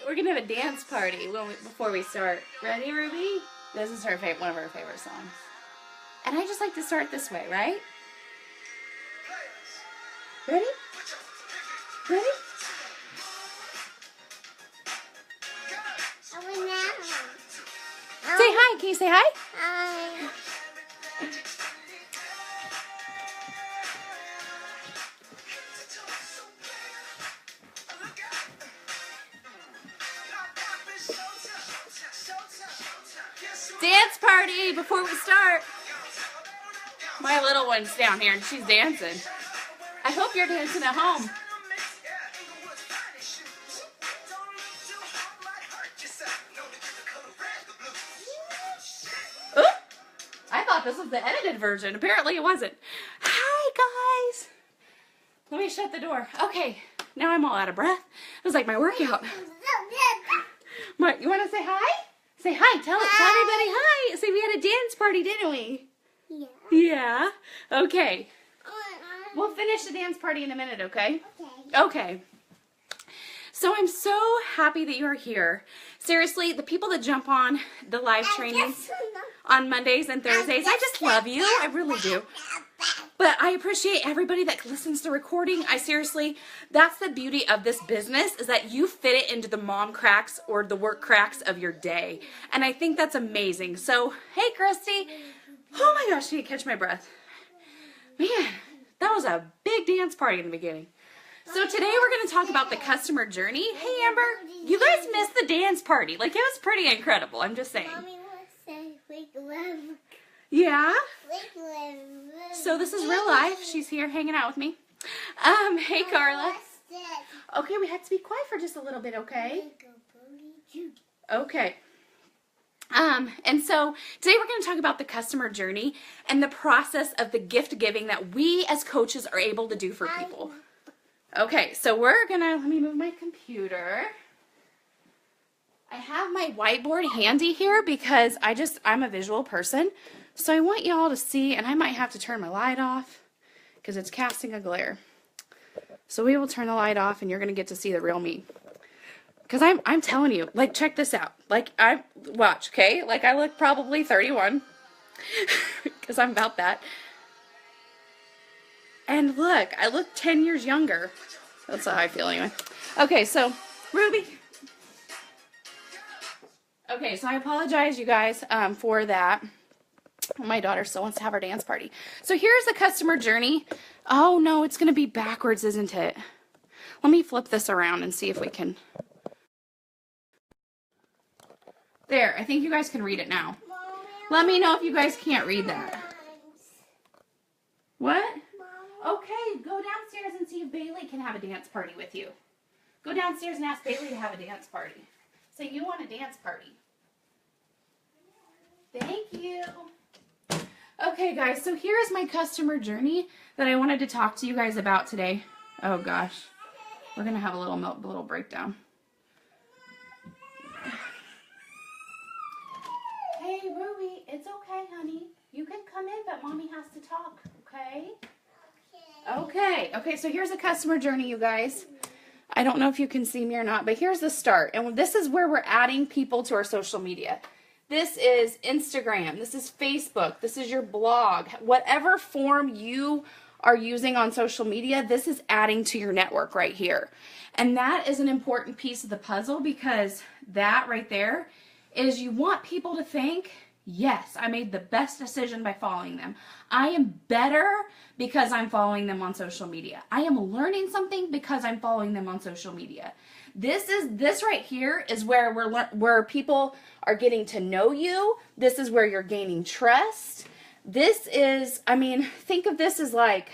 We're gonna have a dance party before we start. Ready, Ruby? This is her one of her favorite songs. And I just like to start this way, right? Ready? Ready? Say hi. Can you say hi? Hi. Dance party before we start. My little one's down here and she's dancing. I hope you're dancing at home. Ooh, I thought this was the edited version. Apparently it wasn't. Hi, guys. Let me shut the door. Okay, now I'm all out of breath. It was like my workout. You want to say hi? Say hi. Tell everybody hi. Say we had a dance party, didn't we? Yeah. Yeah. Okay. We'll finish the dance party in a minute, okay? Okay. So I'm so happy that you're here. Seriously, the people that jump on the live trainings on Mondays and Thursdays, I just love you. I really do. But I appreciate everybody that listens to recording. That's the beauty of this business, is that you fit it into the mom cracks or the work cracks of your day. And I think that's amazing. So, hey, Christy. Oh my gosh, I need to catch my breath. Man, that was a big dance party in the beginning. So today we're going to talk about the customer journey. Hey, Amber, you guys missed the dance party. Like, it was pretty incredible. I'm just saying. Mommy wants to say we love. Yeah? So this is real life. She's here hanging out with me. Hey, Carla. Okay, we have to be quiet for just a little bit, okay? Okay. And so today we're going to talk about the customer journey and the process of the gift giving that we as coaches are able to do for people. Okay, so we're going to, let me move my computer. I have my whiteboard handy here because I'm a visual person. So I want you all to see, and I might have to turn my light off because it's casting a glare. So we will turn the light off and you're going to get to see the real me. Because I'm telling you, like, check this out. Like, watch, okay? Like, I look probably 31. Because I'm about that. And look, I look 10 years younger. That's how I feel anyway. Okay, so, Ruby. Okay, so I apologize, you guys, for that. My daughter still wants to have our dance party. So here's the customer journey. Oh, no, it's going to be backwards, isn't it? Let me flip this around and see if we can... There, I think you guys can read it now. Let me know if you guys can't read that. What? Okay, go downstairs and see if Bailey can have a dance party with you. Go downstairs and ask Bailey to have a dance party. Say you want a dance party. Thank you. Okay, guys, so here's my customer journey that I wanted to talk to you guys about today. Oh, gosh. We're going to have a little breakdown. Hey, Ruby, it's okay, honey. You can come in, but Mommy has to talk, okay? Okay, so here's a customer journey, you guys. I don't know if you can see me or not, but here's the start. And this is where we're adding people to our social media. This is Instagram. This is Facebook. This is your blog. Whatever form you are using on social media, this is adding to your network right here. And that is an important piece of the puzzle, because that right there is, you want people to think, yes, I made the best decision by following them. I am better because I'm following them on social media. I am learning something because I'm following them on social media. This right here is where people are getting to know you. This is where you're gaining trust. This is, I mean, think of this as like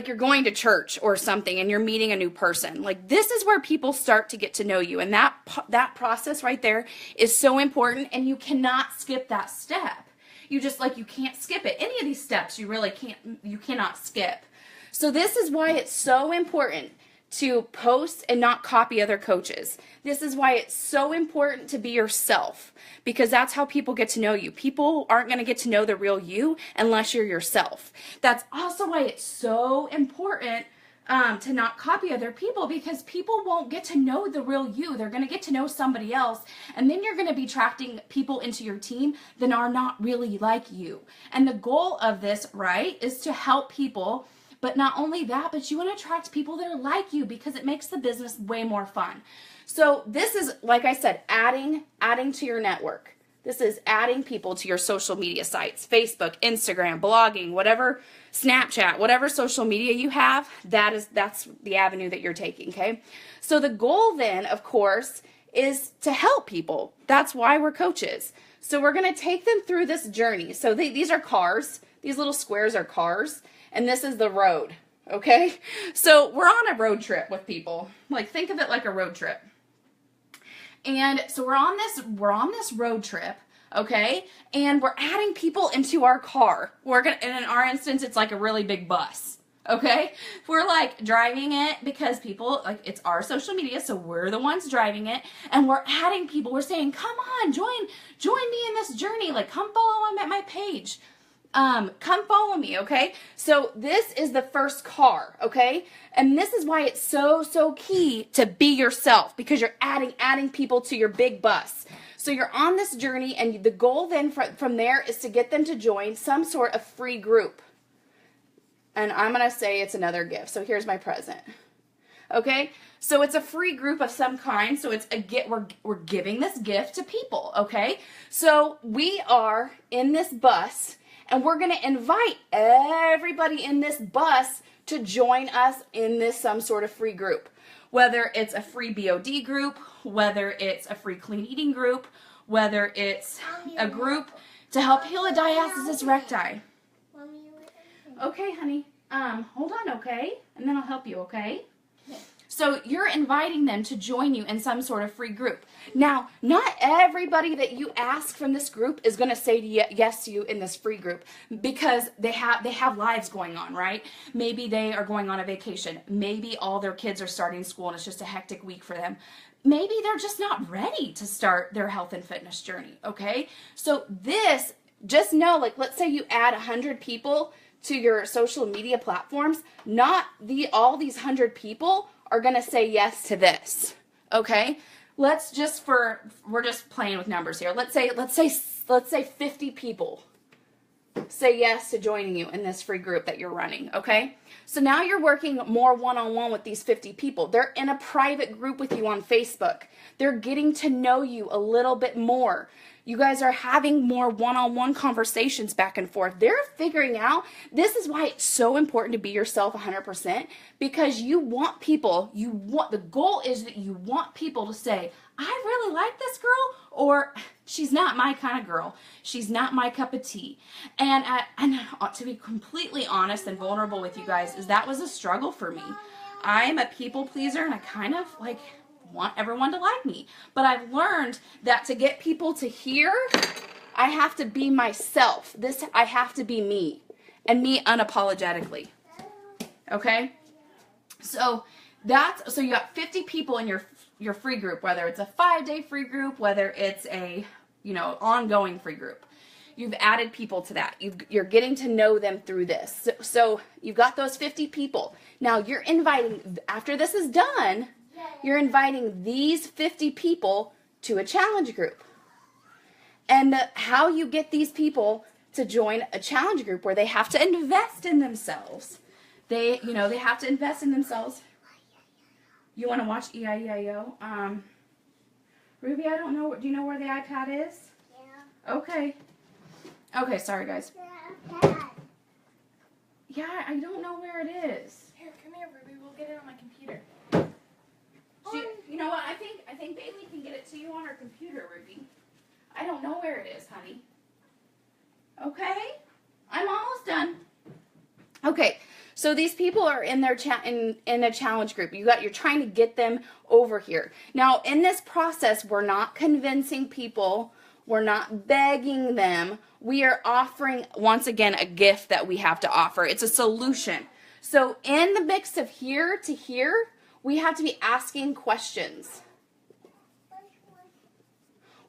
you're going to church or something and you're meeting a new person. Like, this is where people start to get to know you. And that process right there is so important, and you cannot skip that step. You can't skip it. Any of these steps you cannot skip. So this is why it's so important to post and not copy other coaches. This is why it's so important to be yourself, because that's how people get to know you. People aren't going to get to know the real you unless you're yourself. That's also why it's so important to not copy other people, because people won't get to know the real you. They're going to get to know somebody else, and then you're going to be attracting people into your team that are not really like you. And the goal of this, right, is to help people. But not only that, but you want to attract people that are like you, because it makes the business way more fun. So this is, like I said, adding to your network. This is adding people to your social media sites, Facebook, Instagram, blogging, whatever, Snapchat, whatever social media you have, that's the avenue that you're taking, okay? So the goal then, of course, is to help people. That's why we're coaches. So we're going to take them through this journey. So these are cars. These little squares are cars, and this is the road, okay? So we're on a road trip with people. Like, think of it like a road trip. And so we're on this road trip, okay? And we're adding people into our car. And in our instance, it's like a really big bus, okay? We're like driving it because people, like, it's our social media, so we're the ones driving it, and we're adding people. We're saying, come on, join me in this journey. Like, come follow them at my page. Come follow me, okay? So this is the first car, okay? And this is why it's so key to be yourself, because you're adding people to your big bus. So you're on this journey, and the goal then from there is to get them to join some sort of free group. And I'm going to say it's another gift. So here's my present. Okay? So it's a free group of some kind. So it's we're giving this gift to people, okay? So we are in this bus, and we're going to invite everybody in this bus to join us in this some sort of free group. Whether it's a free BOD group, whether it's a free clean eating group, whether it's a group to help heal a diastasis recti. Okay, honey. Hold on, okay? And then I'll help you, okay? So you're inviting them to join you in some sort of free group. Now, not everybody that you ask from this group is going to say yes to you in this free group, because they have lives going on, right? Maybe they are going on a vacation. Maybe all their kids are starting school and it's just a hectic week for them. Maybe they're just not ready to start their health and fitness journey, okay? So this, just know, like, let's say you add 100 people to your social media platforms, not all these 100 people are going to say yes to this, okay? We're just playing with numbers here. Let's say 50 people say yes to joining you in this free group that you're running, okay? So now you're working more one-on-one with these 50 people. They're in a private group with you on Facebook. They're getting to know you a little bit more. You guys are having more one-on-one conversations back and forth. They're figuring out, this is why it's so important to be yourself 100%, because you want people, the goal is that you want people to say, I really like this girl, or she's not my kind of girl. She's not my cup of tea. And to be completely honest and vulnerable with you guys, that was a struggle for me. I'm a people pleaser, and I kind of like want everyone to like me. But I've learned that to get people to hear, I have to be myself. I have to be me, and me unapologetically. Okay? So you got 50 people in your free group, whether it's a 5-day free group, whether it's a ongoing free group. You've added people to that. You're getting to know them through this. So you've got those 50 people. Now you're inviting, after this is done, you're inviting these 50 people to a challenge group. And how you get these people to join a challenge group where they have to invest in themselves. They have to invest in themselves. You want to watch E-I-E-I-O? Ruby, I don't know. Do you know where the iPad is? Yeah. Okay. Okay, sorry, guys. Yeah, I don't know where it is. Here, come here, Ruby. We'll get it on my computer. You know what? I think Bailey can get it to you on her computer, Ruby. I don't know where it is, honey. Okay? I'm almost done. Okay. So these people are in their in a challenge group. You're trying to get them over here. Now, in this process, we're not convincing people. We're not begging them. We are offering, once again, a gift that we have to offer. It's a solution. So in the mix of here to here, we have to be asking questions.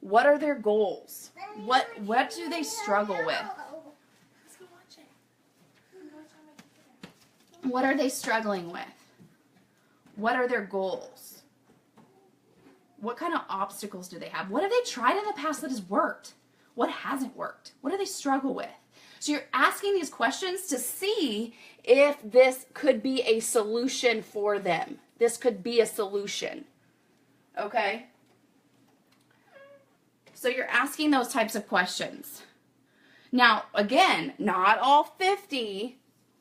What are their goals? What do they struggle with? Let's go watch it. What are they struggling with? What are their goals? What kind of obstacles do they have? What have they tried in the past that has worked? What hasn't worked? What do they struggle with? So you're asking these questions to see if this could be a solution for them. This could be a solution. Okay? So you're asking those types of questions. Now, again, not all 50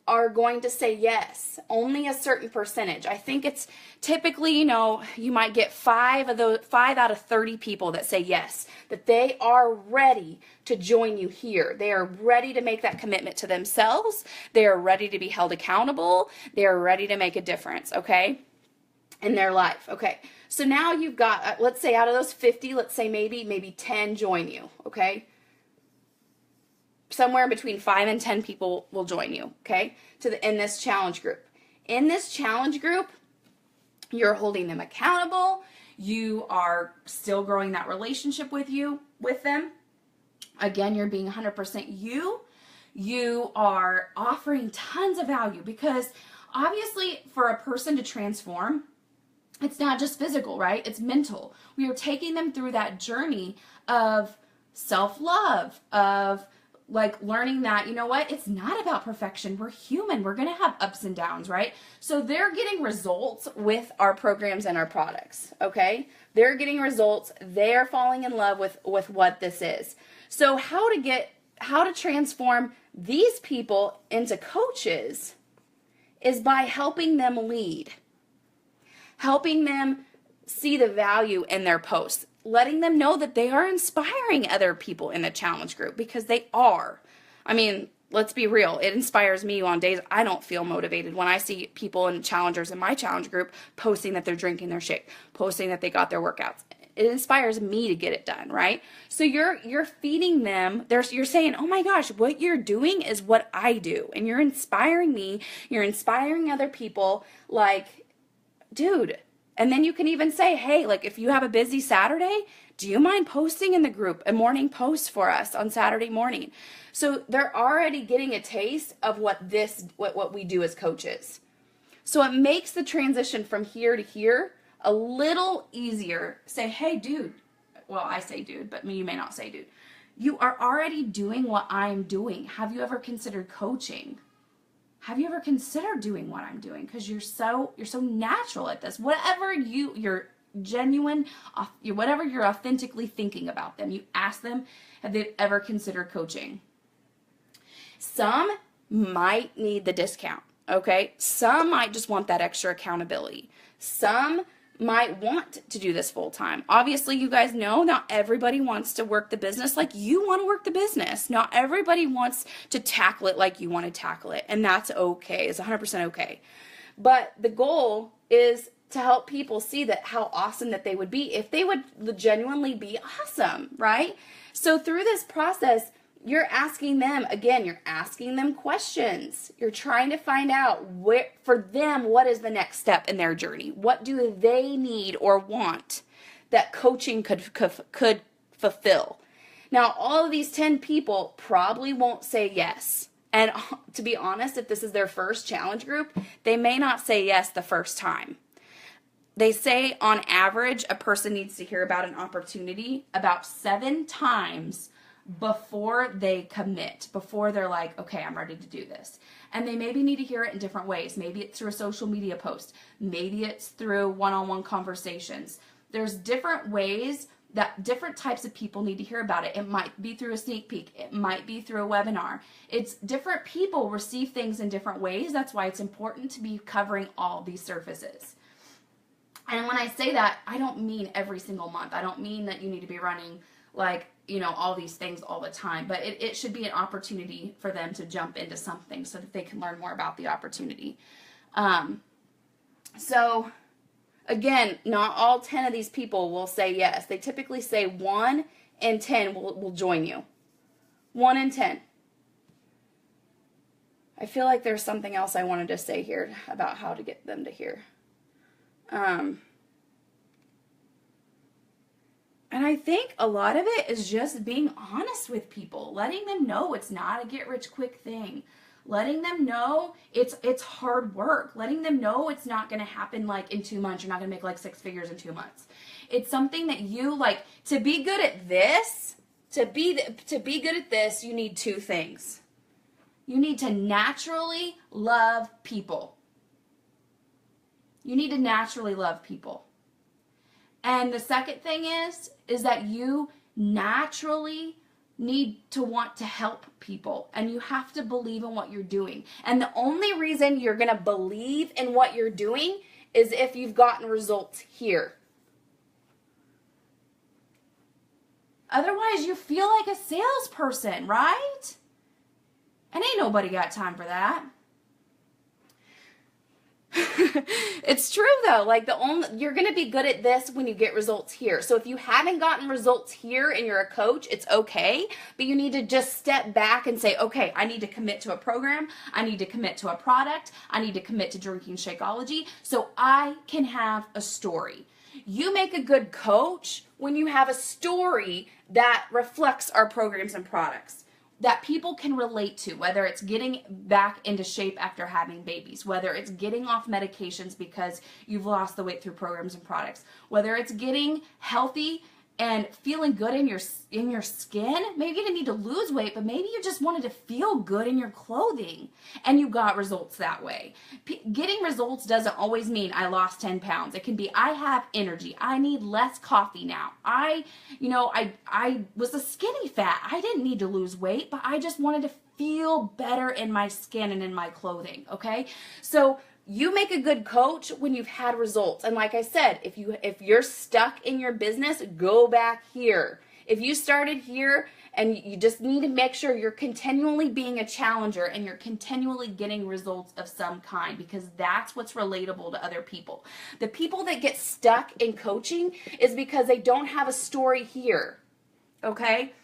are going to say yes. Only a certain percentage. I think it's typically, you might get 5 out of 30 people that say yes, that they are ready to join you here. They are ready to make that commitment to themselves. They are ready to be held accountable. They are ready to make a difference, okay, in their life. Okay, so now you've got, let's say out of those 50, let's say maybe 10 join you, okay? Somewhere between 5 and 10 people will join you, okay, in this challenge group. In this challenge group, you're holding them accountable. You are still growing that relationship with them. Again, you're being 100% you. You are offering tons of value, because obviously for a person to transform, it's not just physical, right? It's mental. We are taking them through that journey of self-love, of learning that, it's not about perfection. We're human. We're going to have ups and downs, right? So they're getting results with our programs and our products, okay? They're getting results. They're falling in love with what this is. So how to transform these people into coaches is by helping them lead, helping them see the value in their posts, letting them know that they are inspiring other people in the challenge group, because they are. I mean, let's be real. It inspires me on days I don't feel motivated when I see people and challengers in my challenge group posting that they're drinking their shake, posting that they got their workouts. It inspires me to get it done, right? So you're feeding them. You're saying, oh my gosh, what you're doing is what I do. And you're inspiring me. You're inspiring other people. Dude. And then you can even say, hey, if you have a busy Saturday, do you mind posting in the group a morning post for us on Saturday morning? So they're already getting a taste of what we do as coaches. So it makes the transition from here to here a little easier. Say, hey, dude. Well, I say dude, but you may not say dude. You are already doing what I'm doing. Have you ever considered coaching? Have you ever considered doing what I'm doing? Because you're so natural at this. Whatever you're genuine, whatever you're authentically thinking about them, you ask them, have they ever considered coaching? Some might need the discount, okay? Some might just want that extra accountability. Some might want to do this full time. Obviously, you guys know not everybody wants to work the business like you want to work the business. Not everybody wants to tackle it like you want to tackle it, and that's okay. It's 100% okay. But the goal is to help people see that how awesome that they would be if they would genuinely be awesome, right? So through this process, you're asking them questions. You're trying to find out for them, what is the next step in their journey? What do they need or want that coaching could fulfill? Now, all of these 10 people probably won't say yes. And to be honest, if this is their first challenge group, they may not say yes the first time. They say on average, a person needs to hear about an opportunity about 7 times before they commit, before they're like, okay, I'm ready to do this. And they maybe need to hear it in different ways. Maybe it's through a social media post. Maybe it's through one-on-one conversations. There's different ways that different types of people need to hear about it. It might be through a sneak peek. It might be through a webinar. It's different people receive things in different ways. That's why it's important to be covering all these surfaces. And when I say that, I don't mean every single month. I don't mean that you need to be running all these things all the time, but it should be an opportunity for them to jump into something so that they can learn more about the opportunity. So again, not all 10 of these people will say yes. They typically say 1 in 10 will join you. 1 in 10. I feel like there's something else I wanted to say here about how to get them to hear. And I think a lot of it is just being honest with people, letting them know it's not a get-rich-quick thing, letting them know it's hard work, letting them know it's not going to happen like in 2 months. You're not going to make like 6 figures in 2 months. It's something that you like. To be good at this, to be good at this, you need 2 things. You need to naturally love people. You need to naturally love people. And the second thing is that you naturally need to want to help people, and you have to believe in what you're doing. And the only reason you're going to believe in what you're doing is if you've gotten results here. Otherwise, you feel like a salesperson, right? And ain't nobody got time for that. It's true though. Like you're going to be good at this when you get results here. So if you haven't gotten results here and you're a coach, it's okay, but you need to just step back and say, okay, I need to commit to a program. I need to commit to a product. I need to commit to drinking Shakeology so I can have a story. You make a good coach when you have a story that reflects our programs and products that people can relate to, whether it's getting back into shape after having babies, whether it's getting off medications because you've lost the weight through programs and products, whether it's getting healthy and feeling good in your skin. Maybe you didn't need to lose weight, but maybe you just wanted to feel good in your clothing and you got results that way. Getting results doesn't always mean I lost 10 pounds. It can be I have energy. I need less coffee now. I was a skinny fat. I didn't need to lose weight, but I just wanted to feel better in my skin and in my clothing, okay? So you make a good coach when you've had results. And like I said, if you're stuck in your business, go back here. If you started here and you just need to make sure you're continually being a challenger and you're continually getting results of some kind, because that's what's relatable to other people. The people that get stuck in coaching is because they don't have a story here, okay?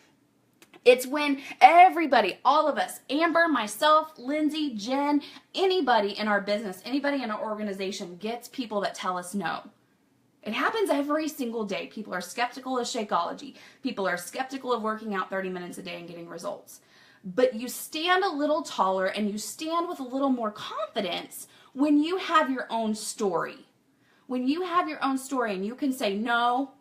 It's when everybody, all of us, Amber, myself, Lindsay, Jen, anybody in our business, anybody in our organization gets people that tell us no. It happens every single day. People are skeptical of Shakeology. People are skeptical of working out 30 minutes a day and getting results. But you stand a little taller and you stand with a little more confidence when you have your own story. When you have your own story and you can say, no,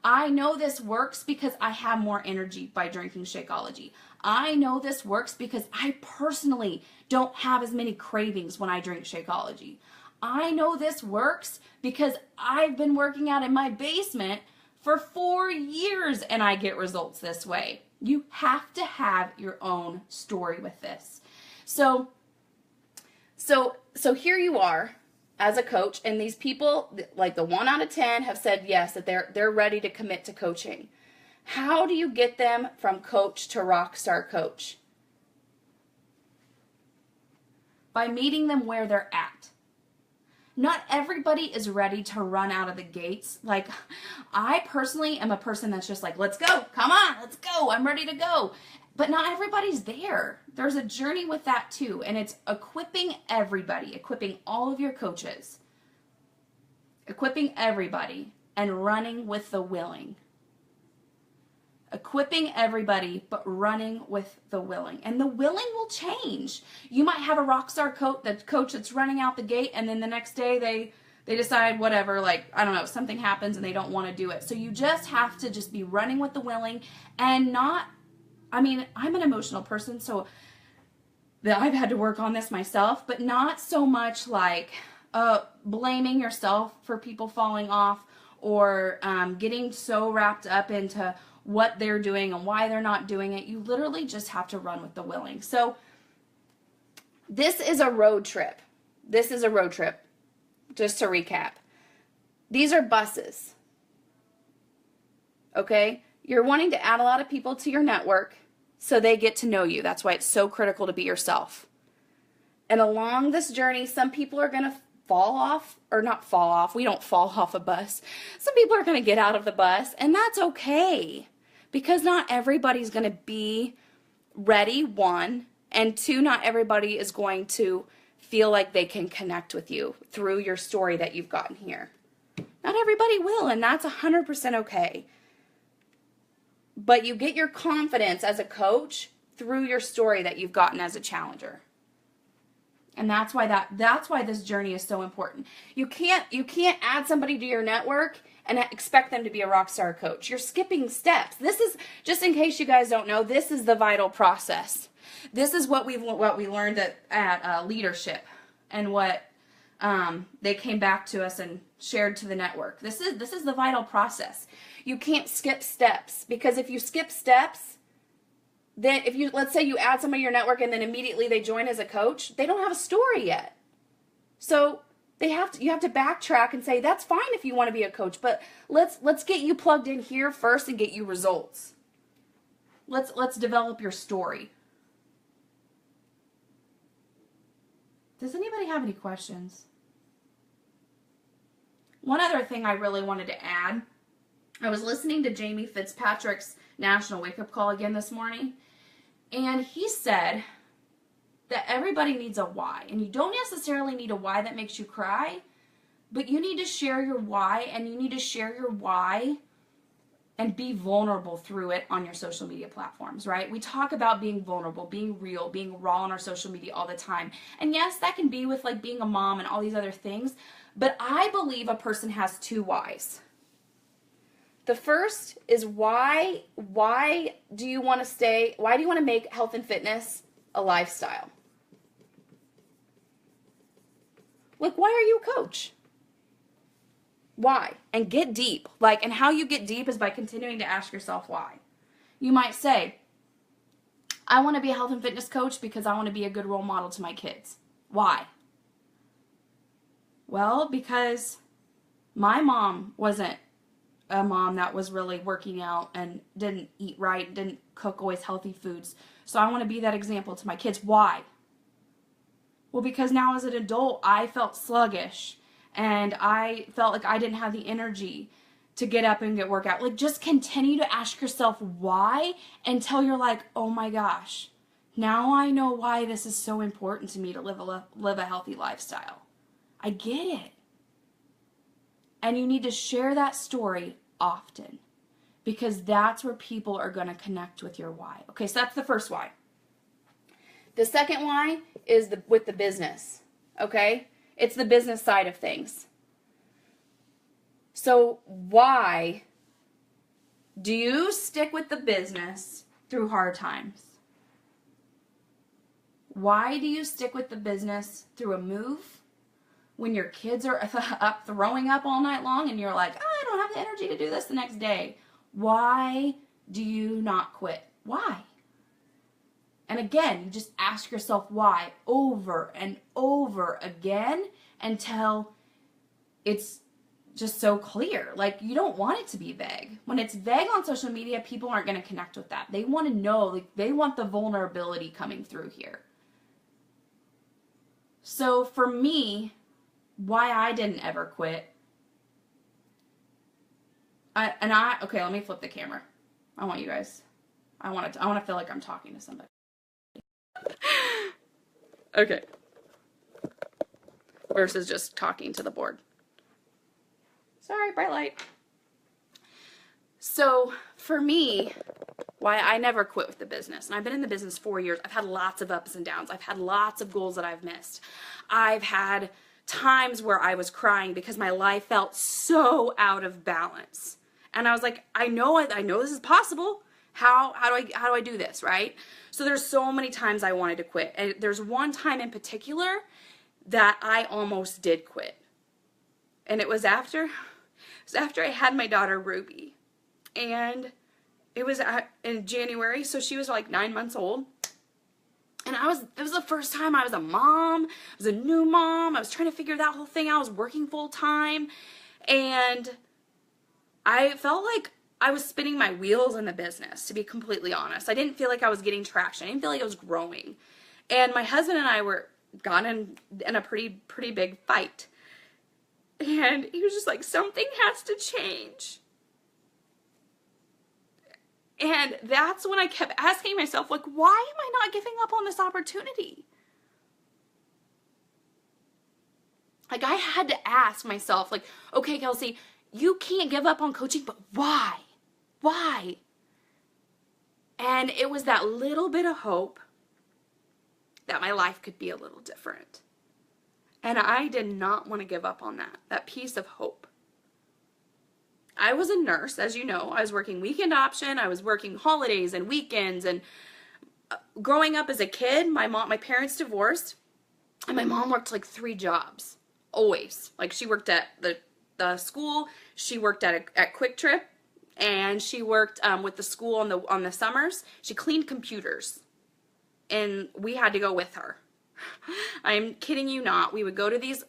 I know this works because I have more energy by drinking Shakeology. I know this works because I personally don't have as many cravings when I drink Shakeology. I know this works because I've been working out in my basement for 4 years and I get results this way. You have to have your own story with this. So here you are as a coach, and these people, like the 1 out of 10, have said yes, that they're ready to commit to coaching. How do you get them from coach to rock star coach? By meeting them where they're at. Not everybody is ready to run out of the gates. Like, I personally am a person that's just like, let's go, come on, let's go, I'm ready to go. But not everybody's there. There's a journey with that too, and it's equipping everybody, equipping all of your coaches, equipping everybody, and running with the willing. Equipping everybody, but running with the willing. And the willing will change. You might have a rock star coach that's running out the gate, and then the next day they decide whatever, like, I don't know, something happens and they don't want to do it. So you just have to just be running with the willing and not, I mean, I'm an emotional person, so that I've had to work on this myself, but not so much like blaming yourself for people falling off or getting so wrapped up into what they're doing and why they're not doing it. You literally just have to run with the willing. So this is a road trip. This is a road trip. Just to recap. These are buses. Okay? You're wanting to add a lot of people to your network so they get to know you. That's why it's so critical to be yourself. And along this journey, some people are going to fall off, or not fall off. We don't fall off a bus. Some people are going to get out of the bus, and that's okay. Because not everybody's going to be ready, 1, and 2, not everybody is going to feel like they can connect with you through your story that you've gotten here. Not everybody will, and that's 100% okay. But you get your confidence as a coach through your story that you've gotten as a challenger. And that's why this journey is so important. You can't add somebody to your network and expect them to be a rock star coach. You're skipping steps. This is, just in case you guys don't know, this is the vital process. This is what we learned at leadership, and what they came back to us and shared to the network. This is the vital process. You can't skip steps, because if you skip steps, then let's say you add somebody to your network and then immediately they join as a coach, they don't have a story yet. So you have to backtrack and say, that's fine if you want to be a coach, but let's get you plugged in here first and get you results. Let's develop your story. Does anybody have any questions? One other thing I really wanted to add, I was listening to Jamie Fitzpatrick's National Wake Up Call again this morning, and he said that everybody needs a why, and you don't necessarily need a why that makes you cry, but you need to share your why, and you need to share your why and be vulnerable through it on your social media platforms, right? We talk about being vulnerable, being real, being raw on our social media all the time. And yes, that can be with like being a mom and all these other things, but I believe a person has two whys. The first is why do you want to make health and fitness a lifestyle? Like, why are you a coach? Why? And get deep. And how you get deep is by continuing to ask yourself why. You might say, I want to be a health and fitness coach because I want to be a good role model to my kids. Why? Well, because my mom wasn't a mom that was really working out and didn't eat right, didn't cook always healthy foods. So I want to be that example to my kids. Why? Well, because now as an adult, I felt sluggish. And I felt like I didn't have the energy to get up and get workout. Like, just continue to ask yourself why until you're like, oh my gosh, now I know why this is so important to me to live a healthy lifestyle. I get it. And you need to share that story often, because that's where people are going to connect with your why. Okay, so that's the first why. The second why is with the business, okay? It's the business side of things. So why do you stick with the business through hard times? Why do you stick with the business through a move when your kids are up throwing up all night long and you're like, oh, I don't have the energy to do this the next day? Why do you not quit? Why? And again, you just ask yourself why over and over again until it's just so clear. Like, you don't want it to be vague. When it's vague on social media, people aren't going to connect with that. They want to know, like, they want the vulnerability coming through here. So for me, why I didn't ever quit, okay, let me flip the camera. I want you guys, I want to feel like I'm talking to somebody. Okay. Versus just talking to the board. Sorry, bright light. So for me, why I never quit with the business, and I've been in the business 4 years. I've had lots of ups and downs. I've had lots of goals that I've missed. I've had times where I was crying because my life felt so out of balance. And I was like, I know this is possible. How do I do this, right? So there's so many times I wanted to quit. And there's one time in particular that I almost did quit. And it was after I had my daughter Ruby. And it was in January, so she was like 9 months old. And it was the first time I was a mom. I was a new mom. I was trying to figure that whole thing out. I was working full time. And I felt like I was spinning my wheels in the business, to be completely honest. I didn't feel like I was getting traction. I didn't feel like I was growing. And my husband and I got in a pretty big fight. And he was just like, something has to change. And that's when I kept asking myself, like, why am I not giving up on this opportunity? Like, I had to ask myself, like, okay, Kelsey, you can't give up on coaching, but why? Why? And it was that little bit of hope that my life could be a little different. And I did not want to give up on that piece of hope. I was a nurse, as you know. I was working weekend option. I was working holidays and weekends. And growing up as a kid, my parents divorced. And my mom worked like 3 jobs. Always. Like she worked at the school. She worked at Quick Trip. And she worked with the school on the summers. She cleaned computers. And we had to go with her. I'm kidding you not. We would go to these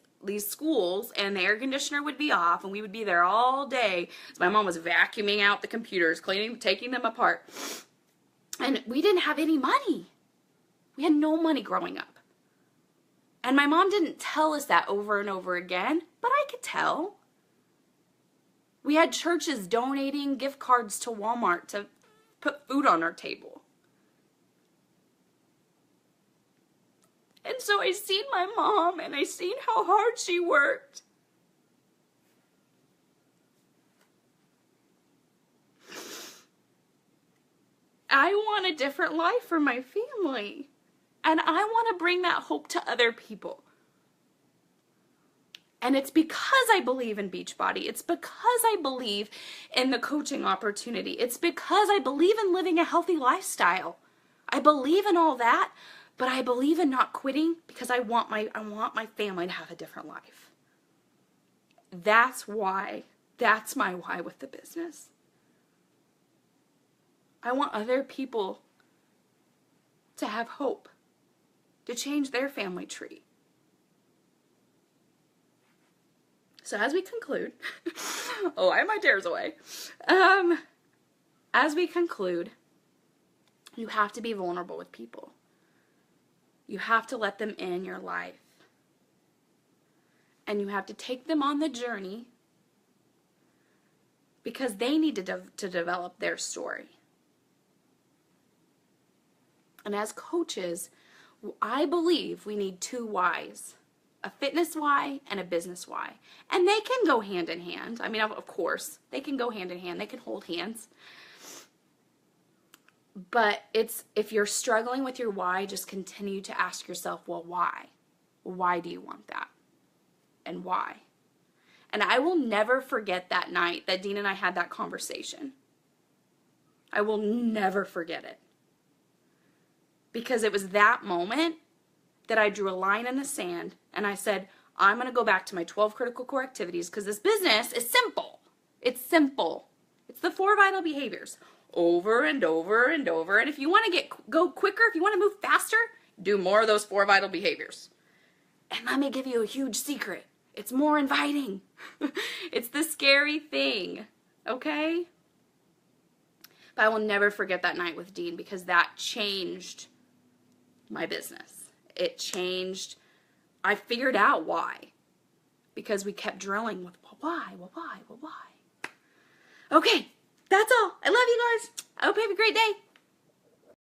schools and the air conditioner would be off and we would be there all day. So my mom was vacuuming out the computers, cleaning, taking them apart. And we didn't have any money. We had no money growing up. And my mom didn't tell us that over and over again, but I could tell. We had churches donating gift cards to Walmart to put food on our table. And so I seen my mom and I seen how hard she worked. I want a different life for my family. And I want to bring that hope to other people. And it's because I believe in Beachbody. It's because I believe in the coaching opportunity. It's because I believe in living a healthy lifestyle. I believe in all that. But I believe in not quitting because I want my family to have a different life. That's why. That's my why with the business. I want other people to have hope, to change their family tree. So as we conclude, I have my tears away. As we conclude, you have to be vulnerable with people. You have to let them in your life. And you have to take them on the journey because they need to develop their story. And as coaches, I believe we need 2 whys. A fitness why and a business why. And they can go hand in hand. I mean, of course, they can go hand in hand. They can hold hands. But if you're struggling with your why, just continue to ask yourself, well, why? Why do you want that? And why? And I will never forget that night that Dean and I had that conversation. I will never forget it. Because it was that moment that I drew a line in the sand and I said, I'm going to go back to my 12 critical core activities because this business is simple. It's simple. It's the 4 vital behaviors. Over and over and over. And if you want to go quicker, if you want to move faster, do more of those 4 vital behaviors. And let me give you a huge secret. It's more inviting. It's the scary thing. Okay? But I will never forget that night with Dean because that changed my business. It changed. I figured out why. Because we kept drilling with, well, why? Well, why? Well, why? Okay. That's all. I love you guys. I hope you have a great day.